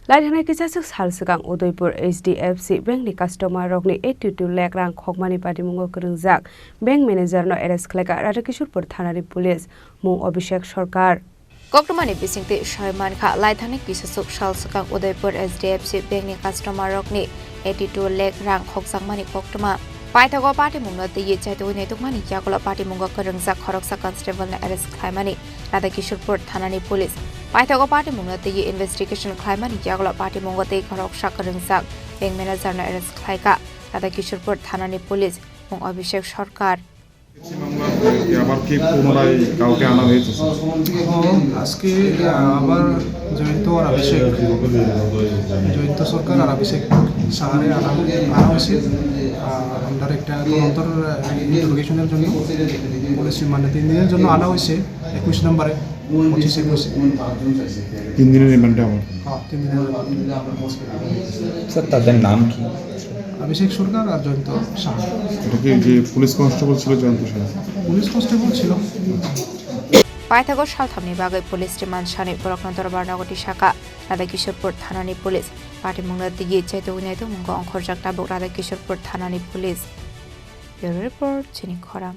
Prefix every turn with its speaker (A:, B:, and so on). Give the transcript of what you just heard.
A: Laithana kisasuk salsukang Udaipur HDFC Bank ni customer rokni 82 lakh rang khokmani Patimungo Kwrwngjak Bank manager no arrest Khlaikha Radha Kishorepur Thanani police mung Abhishek Sarkar
B: Koktomani bisingti Shaiman Kha Laithana kisasuk salsukang Udaipur HDFC Bank ni customer rokni 82 lakh rang khoksangmani koktoma Paithago Patimungo te ye chaitu ne tukmani jagola Patimungo Kwrwngjak Khorang constable na arrest Khlaimani Radha Kishorepur Thanani police Paithago Patimungo te ye investigation Khlaimani jagola Patimungo te Khorang Kwrwngjak bank manager na arrest Khlaikha Radha Kishorepur Thanani police mung Abhishek Sarkar
C: আবার কি পুনরায় কাউকে আনা হয়েছে
D: আজকে আবার জয়ন্ত আর অভিষেক জয়ন্ত সরকার আর অভিষেক শহরে আনা হয়েছে আন্ডার একটা তদন্তর ইন্টারোগেশনের জন্য পুলিশ রিমান্ডে 3 দিনের জন্য আনা হয়েছে 21 নম্বরে
C: 3 দিনের রিমান্ডে আমার
D: 3 দিনের
E: স্যার তাদের নাম কি
D: অভিষেক সরকার আর জয়ন্ত শাহ
C: এটা কি যে পুলিশ কনস্টেবল ছিল জয়ন্ত শাহ
D: পুলিশ কনস্টেবল ছিল
B: Paithago Shalthamni bagai police demand shani Boroknantor Barnagoti Shaka Radha Kishorepur Thanani police Patimungo te ye chaitu ne Khorang tabuk Radha Kishorepur Thanani police Your report Chini Khorang